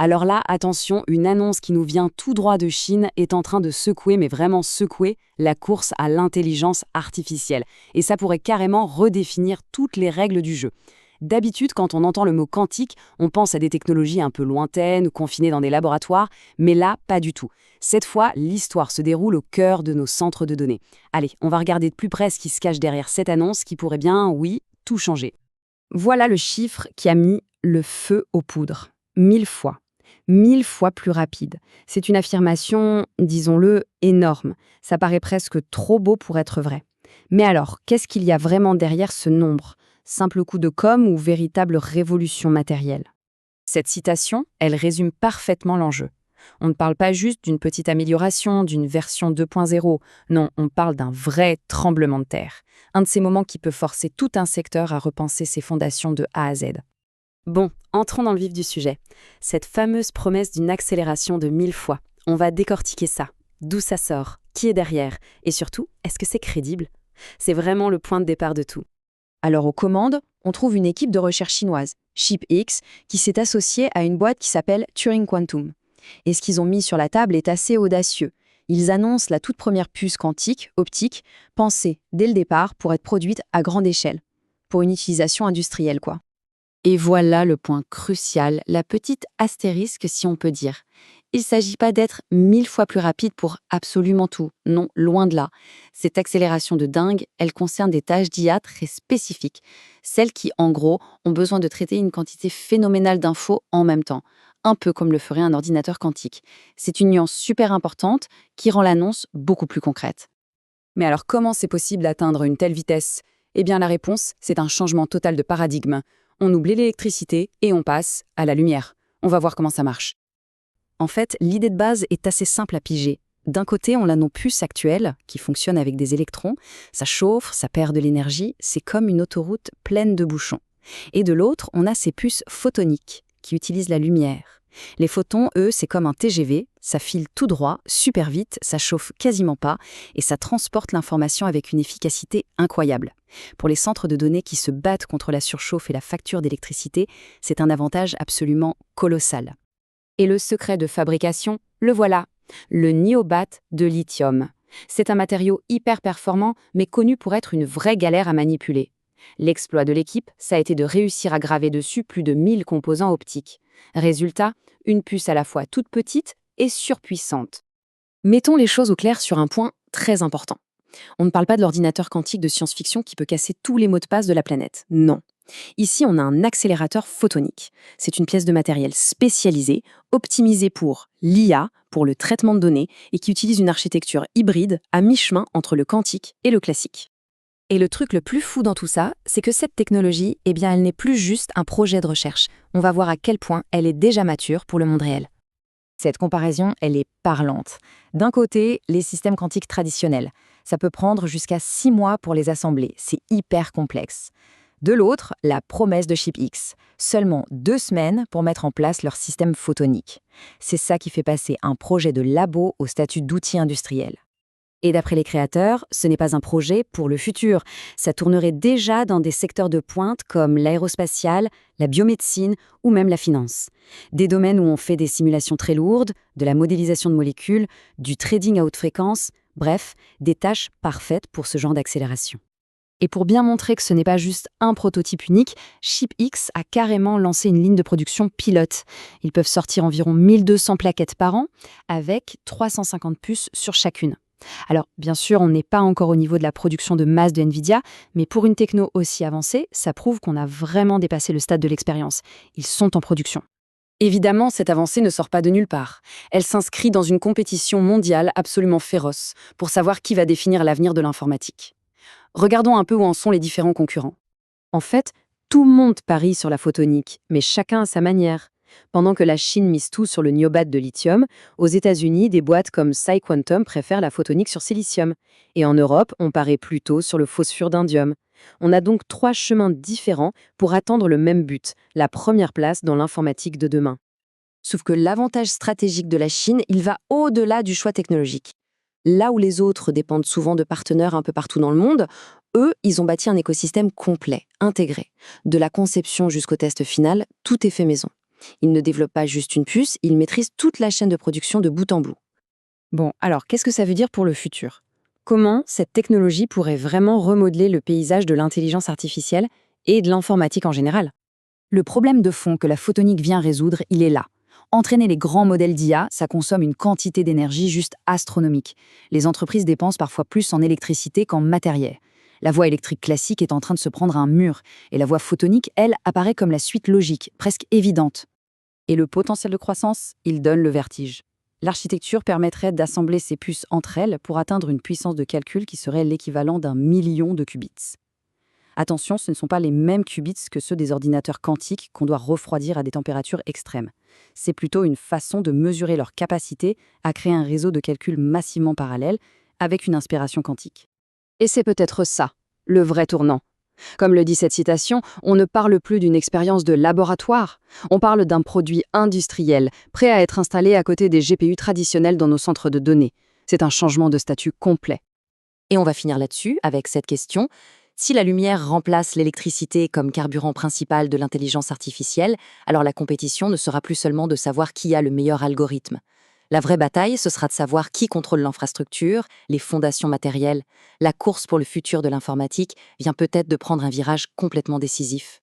Alors là, attention, une annonce qui nous vient tout droit de Chine est en train de secouer, mais vraiment secouer, la course à l'intelligence artificielle. Et ça pourrait carrément redéfinir toutes les règles du jeu. D'habitude, quand on entend le mot quantique, on pense à des technologies un peu lointaines ou confinées dans des laboratoires, mais là, pas du tout. Cette fois, l'histoire se déroule au cœur de nos centres de données. Allez, on va regarder de plus près ce qui se cache derrière cette annonce qui pourrait bien, oui, tout changer. Voilà le chiffre qui a mis le feu aux poudres. 1000 fois. 1000 fois plus rapide. C'est une affirmation, disons-le, énorme. Ça paraît presque trop beau pour être vrai. Mais alors, qu'est-ce qu'il y a vraiment derrière ce nombre ? Simple coup de com' ou véritable révolution matérielle? Cette citation, elle résume parfaitement l'enjeu. On ne parle pas juste d'une petite amélioration, d'une version 2.0. Non, on parle d'un vrai tremblement de terre. Un de ces moments qui peut forcer tout un secteur à repenser ses fondations de A à Z. Bon, entrons dans le vif du sujet. Cette fameuse promesse d'une accélération de 1000 fois. On va décortiquer ça. D'où ça sort? Qui est derrière? Et surtout, est-ce que c'est crédible? C'est vraiment le point de départ de tout. Alors aux commandes, on trouve une équipe de recherche chinoise, ShipX, qui s'est associée à une boîte qui s'appelle Turing Quantum. Et ce qu'ils ont mis sur la table est assez audacieux. Ils annoncent la toute première puce quantique, optique, pensée dès le départ pour être produite à grande échelle. Pour une utilisation industrielle, quoi. Et voilà le point crucial, la petite astérisque si on peut dire. Il ne s'agit pas d'être 1000 fois plus rapide pour absolument tout. Non, loin de là. Cette accélération de dingue, elle concerne des tâches d'IA très spécifiques. Celles qui, en gros, ont besoin de traiter une quantité phénoménale d'infos en même temps. Un peu comme le ferait un ordinateur quantique. C'est une nuance super importante qui rend l'annonce beaucoup plus concrète. Mais alors comment c'est possible d'atteindre une telle vitesse? Eh bien la réponse, c'est un changement total de paradigme. On oublie l'électricité et on passe à la lumière. On va voir comment ça marche. En fait, l'idée de base est assez simple à piger. D'un côté, on a nos puces actuelles, qui fonctionnent avec des électrons. Ça chauffe, ça perd de l'énergie, c'est comme une autoroute pleine de bouchons. Et de l'autre, on a ces puces photoniques, qui utilisent la lumière. Les photons, eux, c'est comme un TGV, ça file tout droit, super vite, ça chauffe quasiment pas, et ça transporte l'information avec une efficacité incroyable. Pour les centres de données qui se battent contre la surchauffe et la facture d'électricité, c'est un avantage absolument colossal. Et le secret de fabrication, le voilà, le niobat de lithium. C'est un matériau hyper performant, mais connu pour être une vraie galère à manipuler. L'exploit de l'équipe, ça a été de réussir à graver dessus plus de 1000 composants optiques. Résultat, une puce à la fois toute petite et surpuissante. Mettons les choses au clair sur un point très important. On ne parle pas de l'ordinateur quantique de science-fiction qui peut casser tous les mots de passe de la planète. Non. Ici, on a un accélérateur photonique. C'est une pièce de matériel spécialisée, optimisée pour l'IA, pour le traitement de données, et qui utilise une architecture hybride à mi-chemin entre le quantique et le classique. Et le truc le plus fou dans tout ça, c'est que cette technologie, eh bien, elle n'est plus juste un projet de recherche. On va voir à quel point elle est déjà mature pour le monde réel. Cette comparaison, elle est parlante. D'un côté, les systèmes quantiques traditionnels. Ça peut prendre jusqu'à 6 mois pour les assembler. C'est hyper complexe. De l'autre, la promesse de ShipX. Seulement 2 semaines pour mettre en place leur système photonique. C'est ça qui fait passer un projet de labo au statut d'outil industriel. Et d'après les créateurs, ce n'est pas un projet pour le futur. Ça tournerait déjà dans des secteurs de pointe comme l'aérospatiale, la biomédecine ou même la finance. Des domaines où on fait des simulations très lourdes, de la modélisation de molécules, du trading à haute fréquence, bref, des tâches parfaites pour ce genre d'accélération. Et pour bien montrer que ce n'est pas juste un prototype unique, ShipX a carrément lancé une ligne de production pilote. Ils peuvent sortir environ 1200 plaquettes par an, avec 350 puces sur chacune. Alors, bien sûr, on n'est pas encore au niveau de la production de masse de Nvidia, mais pour une techno aussi avancée, ça prouve qu'on a vraiment dépassé le stade de l'expérience. Ils sont en production. Évidemment, cette avancée ne sort pas de nulle part. Elle s'inscrit dans une compétition mondiale absolument féroce pour savoir qui va définir l'avenir de l'informatique. Regardons un peu où en sont les différents concurrents. En fait, tout le monde parie sur la photonique, mais chacun à sa manière. Pendant que la Chine mise tout sur le niobat de lithium, aux États-Unis, des boîtes comme PsiQuantum préfèrent la photonique sur silicium. Et en Europe, on parie plutôt sur le phosphure d'indium. On a donc 3 chemins différents pour atteindre le même but, la première place dans l'informatique de demain. Sauf que l'avantage stratégique de la Chine, il va au-delà du choix technologique. Là où les autres dépendent souvent de partenaires un peu partout dans le monde, eux, ils ont bâti un écosystème complet, intégré. De la conception jusqu'au test final, tout est fait maison. Ils ne développent pas juste une puce, ils maîtrisent toute la chaîne de production de bout en bout. Bon, alors qu'est-ce que ça veut dire pour le futur? Comment cette technologie pourrait vraiment remodeler le paysage de l'intelligence artificielle et de l'informatique en général? Le problème de fond que la photonique vient résoudre, il est là. Entraîner les grands modèles d'IA, ça consomme une quantité d'énergie juste astronomique. Les entreprises dépensent parfois plus en électricité qu'en matériel. La voie électrique classique est en train de se prendre un mur, et la voie photonique, elle, apparaît comme la suite logique, presque évidente. Et le potentiel de croissance, il donne le vertige. L'architecture permettrait d'assembler ces puces entre elles pour atteindre une puissance de calcul qui serait l'équivalent d'1 million de qubits. Attention, ce ne sont pas les mêmes qubits que ceux des ordinateurs quantiques qu'on doit refroidir à des températures extrêmes. C'est plutôt une façon de mesurer leur capacité à créer un réseau de calcul massivement parallèle avec une inspiration quantique. Et c'est peut-être ça, le vrai tournant. Comme le dit cette citation, on ne parle plus d'une expérience de laboratoire, on parle d'un produit industriel, prêt à être installé à côté des GPU traditionnels dans nos centres de données. C'est un changement de statut complet. Et on va finir là-dessus avec cette question. Si la lumière remplace l'électricité comme carburant principal de l'intelligence artificielle, alors la compétition ne sera plus seulement de savoir qui a le meilleur algorithme. La vraie bataille, ce sera de savoir qui contrôle l'infrastructure, les fondations matérielles. La course pour le futur de l'informatique vient peut-être de prendre un virage complètement décisif.